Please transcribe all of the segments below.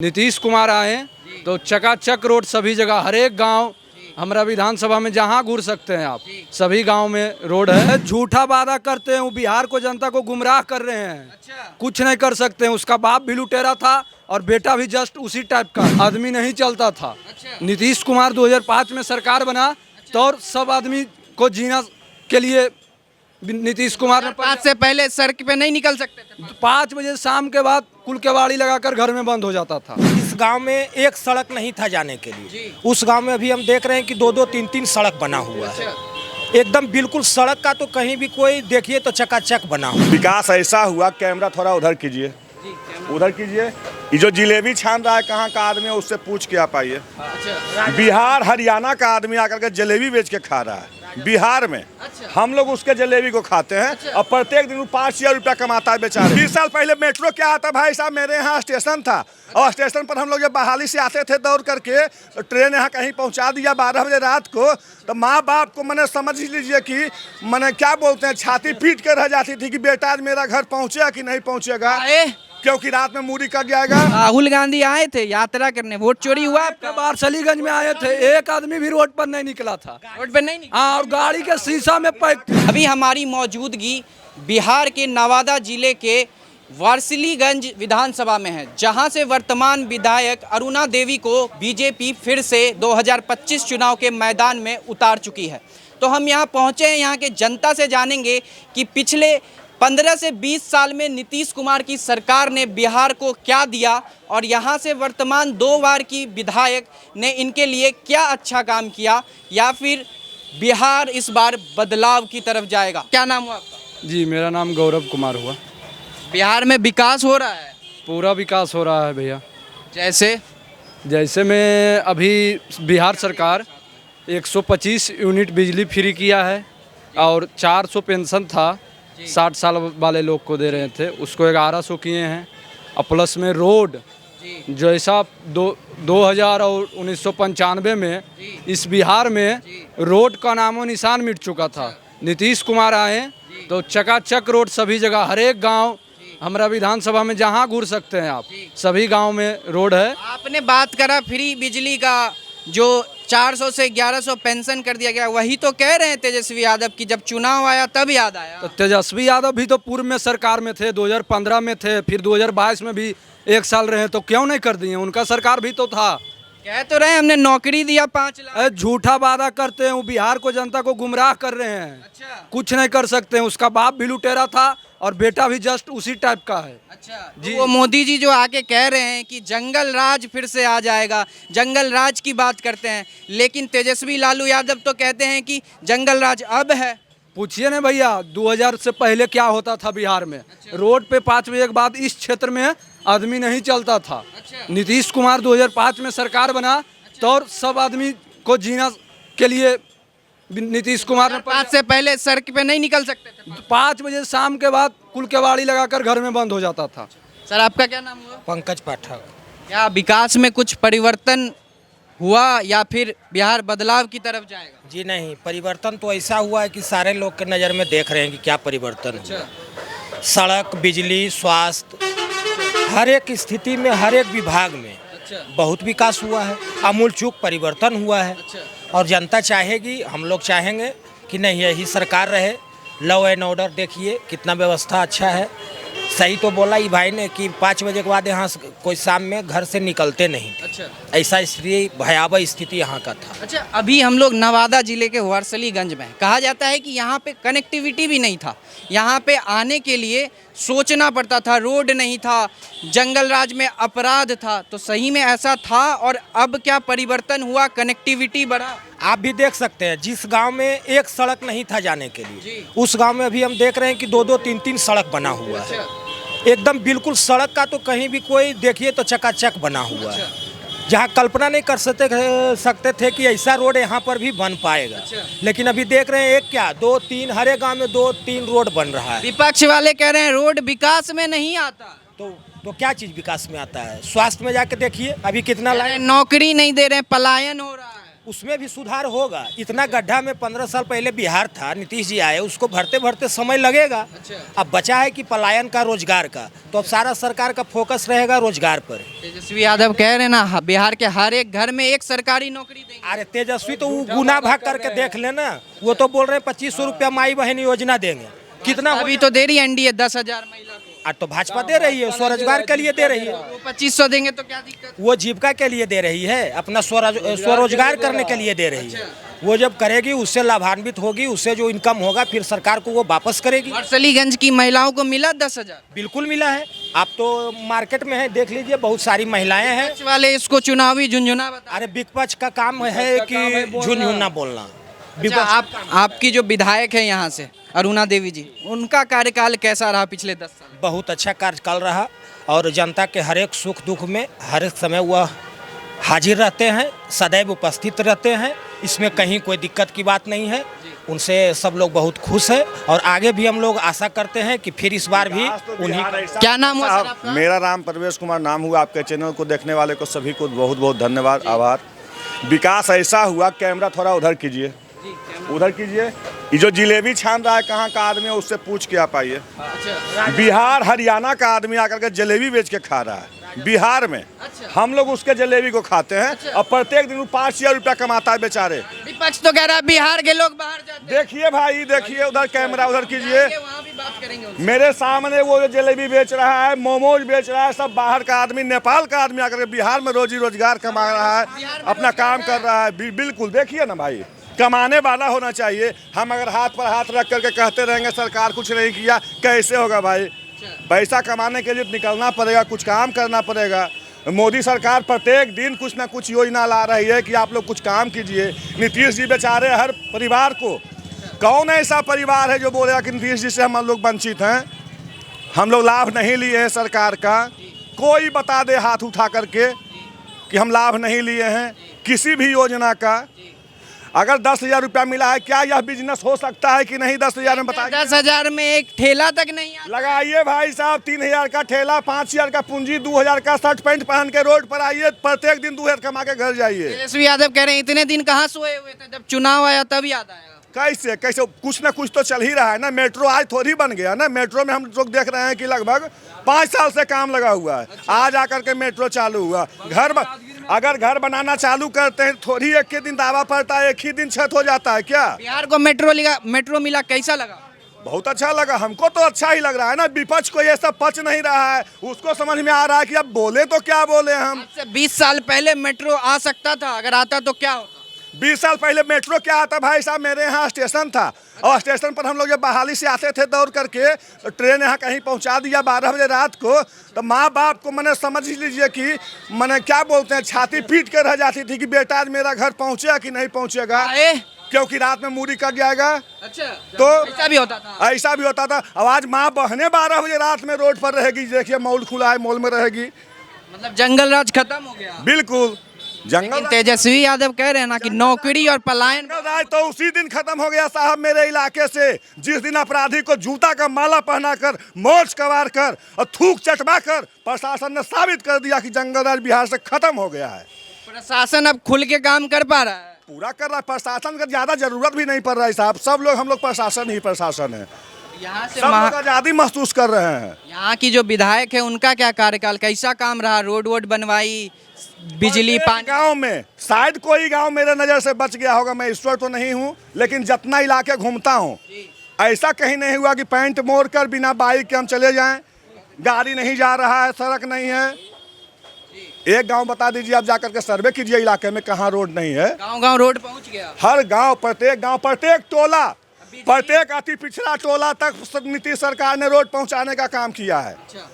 नीतीश कुमार आए तो चकाचक रोड सभी जगह, हर एक गांव, हमारा विधानसभा में जहां घूर सकते हैं आप, सभी गांव में रोड है। झूठा वादा करते हैं, वो बिहार को, जनता को गुमराह कर रहे हैं। कुछ नहीं कर सकते हैं। उसका बाप भी लुटेरा था और बेटा भी जस्ट उसी टाइप का आदमी नहीं चलता था। नीतीश कुमार 2005 में सरकार बना तो और सब आदमी को जीना के लिए नीतीश कुमार ने 5 से पहले सड़क पे नहीं निकल सकते थे। 5 बजे शाम के बाद कुल केवाड़ी लगाकर घर में बंद हो जाता था। इस गांव में एक सड़क नहीं था जाने के लिए। उस गांव में अभी हम देख रहे हैं कि 2-2, 3-3 सड़क बना हुआ है। एकदम बिल्कुल सड़क का तो कहीं भी कोई देखिए तो चकाचक बना हुआ। विकास ऐसा हुआ, कैमरा थोड़ा उधर कीजिए, उधर कीजिए। ये जो जिलेबी छान रहा है, कहाँ का आदमी है, उससे पूछ के आप आइए। बिहार हरियाणा का आदमी आकर के जलेबी बेच के खा रहा है बिहार में। हम लोग उसके जलेबी को खाते हैं और प्रत्येक दिन 5,000 रुपया कमाता है बेचारा। 20 साल पहले मेट्रो क्या आता भाई साहब, मेरे यहाँ स्टेशन था और स्टेशन पर हम लोग जब बहाली से आते थे दौड़ करके, तो ट्रेन यहाँ कहीं पहुँचा दिया 12 बजे रात को, तो माँ बाप को मैंने समझ लीजिए कि मैंने क्या बोलते हैं, छाती पीट कर रह जाती थी कि बेटा आज मेरा घर पहुँचेगा कि नहीं पहुँचेगा, क्योंकि रात में मूरी कट जाएगा। राहुल गांधी आए थे यात्रा करने, वोट चोरी हुआ आपका? बारसलीगंज में आए थे, एक आदमी भी रोड पर नहीं निकला था। रोड पे नहीं निकला। हाँ, और गाड़ी के शीशा में पैक थे। अभी हमारी मौजूदगी बिहार के नवादा जिले के वारसिलीगंज विधानसभा में है, जहां से वर्तमान विधायक अरुणा देवी को बीजेपी फिर से 2025 चुनाव के मैदान में उतार चुकी है। तो हम यहां पहुंचे हैं, यहां के जनता से जानेंगे कि पिछले 15 से 20 साल में नीतीश कुमार की सरकार ने बिहार को क्या दिया और यहाँ से वर्तमान 2 बार की विधायक ने इनके लिए क्या अच्छा काम किया, या फिर बिहार इस बार बदलाव की तरफ जाएगा। क्या नाम हुआ आपका? जी, मेरा नाम गौरव कुमार हुआ। बिहार में विकास हो रहा है? पूरा विकास हो रहा है भैया। जैसे में अभी बिहार सरकार 125 यूनिट बिजली फ्री किया है और 400 पेंशन था, 60 साल वाले लोग को दे रहे थे, उसको 1100 किए हैं। और प्लस में रोड जैसा 2000 और 1995 में इस बिहार में रोड का नामो निशान मिट चुका था। नीतीश कुमार आए तो चकाचक रोड सभी जगह, हर एक गांव, हमारा विधानसभा में जहां घूर सकते हैं आप, सभी गांव में रोड है। आपने बात करा फ्री बिजली का, जो 400 से 1100 पेंशन कर दिया गया, वही तो कह रहे हैं तेजस्वी यादव की जब चुनाव आया तब याद आया। तो तेजस्वी यादव भी तो पूर्व में सरकार में थे, 2015 में थे, फिर 2022 में भी 1 साल रहे, तो क्यों नहीं कर दिए? उनका सरकार भी तो था। कह तो रहे हमने नौकरी दिया 5 लाख। झूठा वादा करते हैं, वो बिहार को, जनता को गुमराह कर रहे हैं। कुछ नहीं कर सकते हैं। उसका बाप भी लुटेरा था और बेटा भी जस्ट उसी टाइप का है। जी, वो मोदी जी जो आके कह रहे हैं कि जंगल राज फिर से आ जाएगा, जंगल राज की बात करते हैं, लेकिन तेजस्वी लालू यादव तो कहते हैं कि जंगल राज अब है। पूछिए ना भैया, 2000 से पहले क्या होता था बिहार में। रोड पे 5 बजे के बाद इस क्षेत्र में आदमी नहीं चलता था। नीतीश कुमार 2005 में सरकार बना तो और सब आदमी को जीना के लिए नीतीश कुमार ने 5 से पहले सड़क पे नहीं निकल सकते थे। 5 बजे शाम के बाद कुल केवाड़ी लगाकर घर में बंद हो जाता था। सर, आपका क्या नाम हुआ? पंकज पाठक। क्या विकास में कुछ परिवर्तन हुआ या फिर बिहार बदलाव की तरफ जाएगा? जी नहीं, परिवर्तन तो ऐसा हुआ है कि सारे लोग के नज़र में देख रहे हैं कि क्या परिवर्तन हुआ। सड़क, बिजली, स्वास्थ्य, हर एक स्थिति में, हर एक विभाग में बहुत विकास हुआ है, आमूलचूल परिवर्तन हुआ है। और जनता चाहेगी, हम लोग चाहेंगे कि नहीं यही सरकार रहे। लॉ एंड ऑर्डर देखिए कितना व्यवस्था अच्छा है। सही तो बोला ये भाई ने कि 5 बजे के बाद यहाँ कोई शाम में घर से निकलते नहीं। ऐसा स्थिति, भयावह स्थिति यहाँ का था। अभी हम लोग नवादा जिले के वारसलीगंज में, कहा जाता है कि यहाँ पे कनेक्टिविटी भी नहीं था। यहाँ पे आने के लिए सोचना पड़ता था, रोड नहीं था, जंगल राज में अपराध था। तो सही में ऐसा था और अब क्या परिवर्तन हुआ, कनेक्टिविटी बढ़ा? आप भी देख सकते हैं, जिस गांव में एक सड़क नहीं था जाने के लिए, उस गांव में अभी हम देख रहे हैं कि 2-2, 3-3 सड़क बना हुआ है। एकदम बिल्कुल सड़क का तो कहीं भी कोई देखिए तो चकाचक बना हुआ है, जहां कल्पना नहीं कर सकते थे कि ऐसा रोड यहाँ पर भी बन पाएगा। लेकिन अभी देख रहे हैं, एक क्या 2-3, हर एक गाँव में 2-3 रोड बन रहा है। विपक्ष वाले कह रहे हैं रोड विकास में नहीं आता। तो क्या चीज़ विकास में आता है? स्वास्थ्य में जाके देखिए अभी कितना लाइन, नौकरी नहीं दे रहे हैं, पलायन हो रहा है। उसमें भी सुधार होगा। इतना गड्ढा में 15 साल पहले बिहार था, नीतीश जी आए, उसको भरते भरते समय लगेगा। अब बचा है कि पलायन का, रोजगार का, तो अब सारा सरकार का फोकस रहेगा रोजगार पर। तेजस्वी यादव कह रहे हैं ना बिहार के हर एक घर में एक सरकारी नौकरी देंगे। अरे तेजस्वी तो वो गुना भाग करके देख लेना, वो तो बोल रहे हैं 2500 रुपया माई बहन योजना देंगे। कितना अभी तो दे रही है एनडीए 10,000 महिला को। तो भाजपा दे रही है, स्वरोजगार के लिए दे रही है। वो 2500 देंगे तो क्या दिक्कत? वो जीविका के लिए दे रही है, अपना स्वरोजगार करने के लिए दे रही है। वो जब करेगी उससे लाभान्वित होगी, उससे जो इनकम होगा फिर सरकार को वो वापस करेगी। वारसलीगंज की महिलाओं को मिला 10,000? बिल्कुल मिला है। आप तो मार्केट में है, देख लीजिए, बहुत सारी महिलाएं हैं। विपक्ष वाले इसको चुनावी झुंझुना बता। अरे विपक्ष का काम है कि झुनझुना बोलना। अच्छा, आपकी जो विधायक है यहाँ से अरुणा देवी जी, उनका कार्यकाल कैसा रहा पिछले 10 साल? बहुत अच्छा कार्यकाल रहा और जनता के हर एक सुख दुख में हर एक समय वह हाजिर रहते हैं, सदैव उपस्थित रहते हैं। इसमें कहीं कोई दिक्कत की बात नहीं है। उनसे सब लोग बहुत खुश है और आगे भी हम लोग आशा करते हैं कि फिर इस बार भी उन्हीं। क्या नाम हुआ सर आपका? मेरा नाम परवेश कुमार नाम हुआ। आपके चैनल को देखने वाले को सभी को बहुत बहुत धन्यवाद, आभार। विकास ऐसा हुआ, कैमरा थोड़ा उधर कीजिए, उधर कीजिए। ये जो जिलेबी छान रहा है कहाँ का आदमी है, उससे पूछ के आप आइए। बिहार हरियाणा का आदमी आकर के जलेबी बेच के खा रहा है बिहार में। हम लोग उसके जलेबी को खाते हैं और प्रत्येक दिन 5,000 रुपया कमाता है बेचारे। विपक्ष तो कह रहा है बिहार के लोग बाहर जाते हैं। देखिए भाई, देखिए उधर कैमरा उधर कीजिए। वहाँ भी बात करेंगे उनसे। मेरे सामने वो जो जलेबी बेच रहा है, मोमोज बेच रहा है, सब बाहर का आदमी, नेपाल का आदमी आकर के बिहार में रोजी रोजगार कमा रहा है, अपना काम कर रहा है। बिल्कुल देखिए ना भाई, कमाने वाला होना चाहिए। हम अगर हाथ पर हाथ रख करके कहते रहेंगे सरकार कुछ नहीं किया, कैसे होगा भाई? पैसा कमाने के लिए निकलना पड़ेगा, कुछ काम करना पड़ेगा। मोदी सरकार प्रत्येक दिन कुछ ना कुछ योजना ला रही है कि आप लोग कुछ काम कीजिए। नीतीश जी बेचारे हर परिवार को, कौन ऐसा परिवार है जो बोलेगा कि नीतीश जी से हम लोग वंचित हैं, हम लोग लाभ नहीं लिए हैं सरकार का? कोई बता दे हाथ उठा करके कि हम लाभ नहीं लिए हैं किसी भी योजना का। अगर 10,000 रुपया मिला है, क्या यह बिजनेस हो सकता है कि नहीं? 10,000 में बताइए। 10,000 में एक ठेला तक नहीं आता। लगाइए भाई साहब, 3,000 का ठेला, 5,000 का पूंजी, 2,000 का शर्ट पैंट पहन के रोड पर आइए, प्रत्येक दिन 2,000 कमा के घर जाइए। तेजस्वी यादव कह रहे हैं इतने दिन कहाँ सोए हुए थे, जब चुनाव आया तब याद आया। कैसे कैसे कुछ ना कुछ तो चल ही रहा है ना। मेट्रो आज थोड़ी बन गया ना। मेट्रो में हम लोग देख रहे हैं कि लगभग 5 साल से काम लगा हुआ है। आज आकर के मेट्रो चालू हुआ। अगर घर बनाना चालू करते हैं थोड़ी एक के दिन दावा पड़ता है, एक ही दिन छत हो जाता है क्या? बिहार को मेट्रो मिला, कैसा लगा? बहुत अच्छा लगा, हमको तो अच्छा ही लग रहा है ना। विपक्ष को ये सब पच नहीं रहा है, उसको समझ में आ रहा है कि अब बोले तो क्या बोले हम। 20 साल पहले मेट्रो आ सकता था, अगर आता तो क्या होता? 20 साल पहले मेट्रो क्या आता भाई साहब? मेरे यहाँ स्टेशन था और स्टेशन पर हम लोग जब बहाली से आते थे दौड़ करके, तो ट्रेन यहाँ कहीं पहुँचा दिया 12 बजे रात को, तो माँ बाप को मैंने समझ लीजिए कि मैंने क्या बोलते हैं, छाती पीट कर रह जाती थी कि बेटा आज मेरा घर पहुँचेगा कि नहीं पहुँचेगा, क्योंकि रात में मूरी कट जाएगा। अच्छा, तो ऐसा भी होता था। ऐसा भी होता था। अब आज माँ बहने 12 बजे रात में रोड पर रहेगी। देखिए मॉल खुला है, मॉल में रहेगी। मतलब जंगल राज खत्म हो गया। बिल्कुल जंगल। तेजस्वी यादव कह रहे हैं ना कि नौकरी और पलायन राज तो उसी दिन खत्म हो गया साहब मेरे इलाके से, जिस दिन अपराधी को जूता का माला पहनाकर, मोच कवार कर और थूक चटवा कर प्रशासन ने साबित कर दिया कि जंगल राज बिहार से खत्म हो गया है। प्रशासन अब खुल के काम कर पा रहा है? पूरा कर रहा है। प्रशासन का ज्यादा जरूरत भी नहीं पड़ रहा है साहब। सब लोग हम लोग प्रशासन ही प्रशासन है। यहाँ से सब लोग आजादी महसूस कर रहे हैं। यहाँ की जो विधायक है उनका क्या कार्यकाल, कैसा काम रहा? रोड वोड बनवाई, बिजली, पानी? गांव में शायद कोई गांव मेरे नज़र से बच गया होगा, मैं ईश्वर तो नहीं हूं, लेकिन जितना इलाके घूमता हूं ऐसा कहीं नहीं हुआ कि पैंट मोड़ कर बिना बाइक के हम चले जाएं। गाड़ी नहीं जा रहा है, सड़क नहीं है। एक गांव बता दीजिए, आप जाकर के सर्वे कीजिए इलाके में कहाँ रोड नहीं है। गांव रोड पहुंच गया। हर गांव, प्रत्येक टोला, प्रत्येक अति पिछड़ा टोला तक नीतीश सरकार ने रोड पहुंचाने का काम किया है। अच्छा।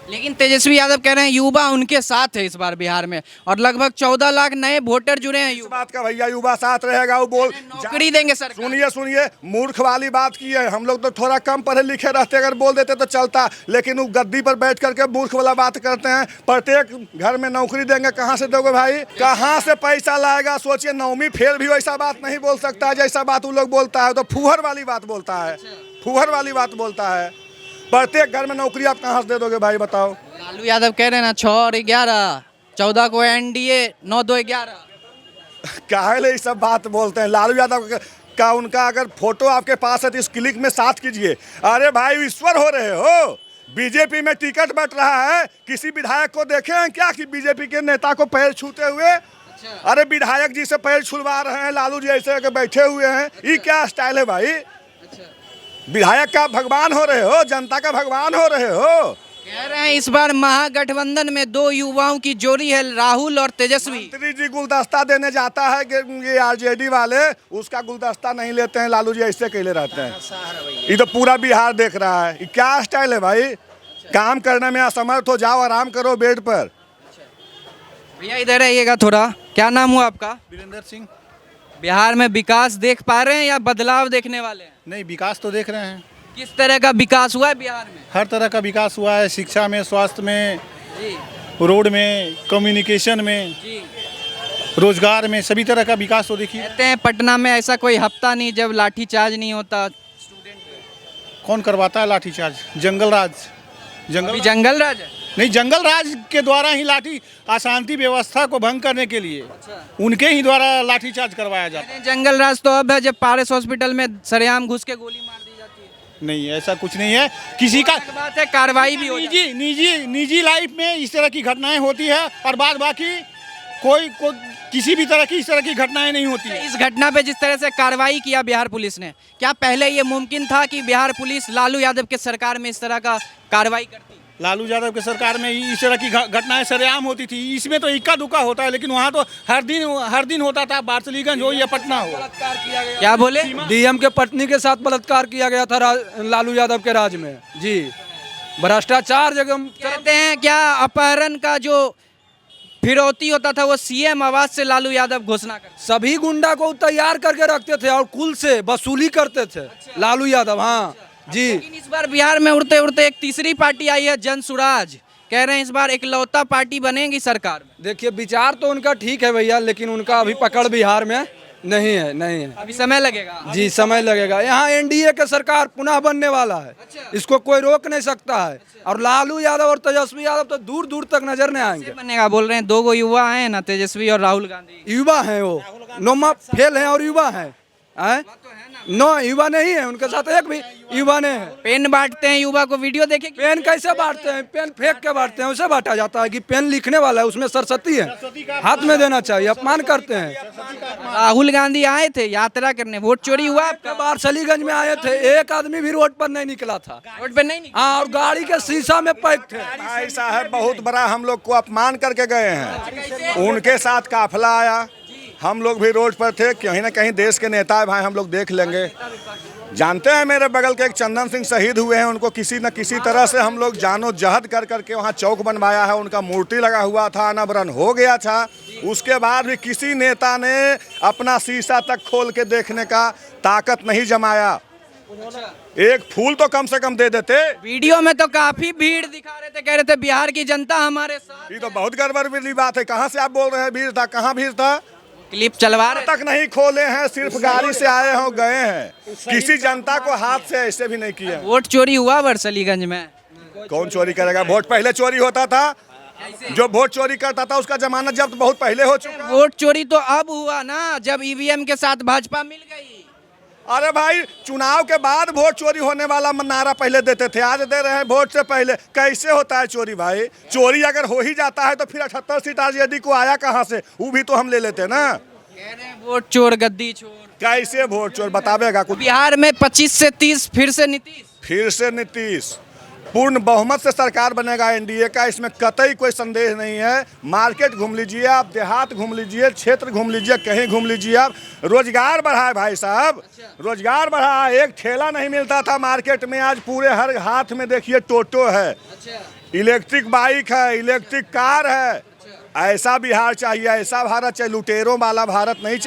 लेकिन तेजस्वी यादव कह रहे हैं युवा उनके साथ है इस बार बिहार में, और लगभग 14 लाख नए वोटर जुड़े हैं। इस बात का भैया युवा साथ रहेगा, वो बोल नौकरी देंगे सर। सुनिए मूर्ख वाली बात की है। हम लोग तो थोड़ा कम पढ़े लिखे रहते, अगर बोल देते तो चलता, लेकिन वो गद्दी पर बैठ करके मूर्ख वाला बात करते हैं। प्रत्येक घर में नौकरी देंगे, कहाँ से दोगे भाई? कहाँ से पैसा लाएगा? सोचिए, 9वीं फेल भी वैसा बात नहीं बोल सकता है जैसा बात वो लोग बोलता है। तो फूहर वाली बात बोलता है, फूहर वाली बात बोलता है। प्रत्येक घर में नौकरी आप कहाँ से दे दोगे भाई, बताओ? लालू यादव कह रहे हैं ना 6 और 11, 14 को एनडीए, 9 2 11। काहे ले ये सब बात बोलते हैं? लालू यादव का उनका अगर फोटो आपके पास है तो इस क्लिक में साथ कीजिए। अरे भाई ईश्वर हो रहे हो, बीजेपी में टिकट बट रहा है, किसी विधायक को देखे हैं क्या कि बीजेपी के नेता को पैर छूते हुए? अरे विधायक जी से पैर छुलवा रहे हैं, लालू जी ऐसे के बैठे हुए हैं, ये क्या स्टाइल है भाई? विधायक का भगवान हो रहे हो, जनता का भगवान हो रहे हो। कह रहे हैं इस बार महागठबंधन में दो युवाओं की जोड़ी है, राहुल और तेजस्वी। मंत्री जी गुलदस्ता देने जाता है कि ये आरजेडी वाले उसका गुलदस्ता नहीं लेते हैं, लालू जी ऐसे कहले रहते हैं। ये तो पूरा बिहार देख रहा है, ये क्या स्टाइल है भाई? काम करने में असमर्थ हो, जाओ आराम करो बेड पर। भैया इधर आइएगा थोड़ा, क्या नाम हुआ आपका? वीरेंद्र सिंह। बिहार में विकास देख पा रहे हैं या बदलाव देखने वाले हैं? नहीं, विकास तो देख रहे हैं। किस तरह का विकास हुआ है बिहार में? हर तरह का विकास हुआ है, शिक्षा में, स्वास्थ्य में, जी रोड में, कम्युनिकेशन में, जी। रोजगार में, सभी तरह का विकास तो देखिए। कहते हैं पटना में ऐसा कोई हफ्ता नहीं जब लाठीचार्ज नहीं होता स्टूडेंट पे। कौन करवाता है लाठीचार्ज? जंगल राज। अभी जंगल राज है? नहीं, जंगल राज के द्वारा ही लाठी अशांति व्यवस्था को भंग करने के लिए उनके ही द्वारा लाठीचार्ज करवाया जाता है। जंगल राज तो अब है जब पारस हॉस्पिटल में सरेआम घुस के गोली मार दी जाती है। नहीं, ऐसा कुछ नहीं है। किसी का बात है, कार्रवाई भी हो जाती है। निजी लाइफ में इस तरह की घटनाएं होती है और बाद बाकी कोई किसी भी तरह की इस तरह की घटनाएं नहीं होती है। इस घटना पे जिस तरह से कार्रवाई किया बिहार पुलिस ने, क्या पहले ये मुमकिन था कि बिहार पुलिस लालू यादव के सरकार में इस तरह का कार्रवाई करती? लालू यादव के सरकार में इस तरह की घटनाएं सरेआम होती थी। इसमें तो इक्का दुक्का होता है, लेकिन वहाँ तो हर दिन होता था, वारसलीगंज हो या पटना हो। क्या बोले? डीएम के पत्नी के साथ बलात्कार किया गया था लालू यादव के राज में। जी, भ्रष्टाचार जगह। कहते हैं क्या अपहरण का जो फिरौती होता था वो सीएम आवास से लालू यादव घोषणा करते? सभी गुंडा को तैयार करके रखते थे और कुल से वसूली करते थे लालू यादव। हाँ जी। लेकिन इस बार बिहार में उड़ते उड़ते एक तीसरी पार्टी आई है, जन सुराज। कह रहे हैं इस बार इकलौता पार्टी बनेगी सरकार में। देखिए, विचार तो उनका ठीक है भैया, लेकिन उनका अभी पकड़ बिहार में नहीं है। अभी समय लगेगा। जी, समय लगेगा। यहाँ एनडीए की सरकार पुनः बनने वाला है, इसको कोई रोक नहीं सकता है। और लालू यादव और तेजस्वी यादव तो दूर दूर तक नजर नहीं आएंगे। बनेगा बोल रहे हैं, दो गो युवा हैं ना, तेजस्वी और राहुल गांधी। युवा हैं, वो नोमा फेल हैं और युवा हैं। नो, युवा नहीं है, उनके साथ एक भी युवा नहीं है। पेन बांटते हैं युवा को, वीडियो देखे? पेन कैसे बांटते हैं? पेन फेंक के बांटते हैं, उसे बांटा जाता है कि पेन लिखने वाला है, उसमें सरस्वती है, हाथ में देना चाहिए। अपमान करते हैं। राहुल गांधी आए थे यात्रा करने, वोट चोरी हुआ आपका? वारसलीगंज में आए थे, एक आदमी भी रोड पर नहीं निकला था। रोड पे नहीं निकला? हाँ, और गाड़ी के शीशा में पैक थे। भाई साहब बहुत बड़ा हम लोग को अपमान करके गए हैं। उनके साथ काफिला आया, हम लोग भी रोड पर थे। कहीं ना कहीं देश के नेता है भाई, हम लोग देख लेंगे। जानते हैं मेरे बगल के एक चंदन सिंह शहीद हुए हैं, उनको किसी न किसी तरह से हम लोग जानो जहद कर करके वहाँ चौक बनवाया है, उनका मूर्ति लगा हुआ था, अनावरण हो गया था। उसके बाद भी किसी नेता ने अपना शीशा तक खोल के देखने का ताकत नहीं जमाया। एक फूल तो कम से कम दे देते। वीडियो में तो काफी भीड़ दिखा रहे थे, कह रहे थे बिहार की जनता हमारे साथ। ये तो बहुत गड़बड़ वाली बात है। कहाँ से आप बोल रहे हैं भीड़ था? कहाँ भीड़ था? क्लिप चलवा रहे तक नहीं खोले हैं, सिर्फ गाड़ी से आए हो गए हैं। किसी जनता को हाथ से ऐसे भी नहीं किया। वोट चोरी हुआ वारसलीगंज में? कौन चोरी करेगा? वोट पहले चोरी होता था। जो वोट चोरी करता था उसका जमानत जब्त बहुत पहले हो चुका। वोट चोरी तो अब हुआ ना, जब ईवीएम के साथ भाजपा मिल गई। अरे भाई, चुनाव के बाद वोट चोरी होने वाला नारा पहले देते थे, आज दे रहे हैं वोट से पहले। कैसे होता है चोरी भाई? चोरी अगर हो ही जाता है तो फिर 78 सीट आरजेडी को आया कहाँ से? वो भी तो हम ले लेते ना। कह रहे हैं वोट चोर, गद्दी चोर। कैसे वोट चोर बतावेगा कुछ? बिहार में 25 से 30 फिर से नीतीश पूर्ण बहुमत से सरकार बनेगा एनडीए का, इसमें कतई कोई संदेह नहीं है। मार्केट घूम लीजिए आप, देहात घूम लीजिए, क्षेत्र घूम लीजिए, कहीं घूम लीजिए आप। रोजगार बढ़ा है भाई साहब, रोजगार बढ़ा है। एक ठेला नहीं मिलता था मार्केट में, आज पूरे हर हाथ में देखिए टोटो है, इलेक्ट्रिक बाइक है, इलेक्ट्रिक कार है। ऐसा बिहार चाहिए, ऐसा भारत चाहिए। लुटेरों वाला भारत नहीं चाहिए।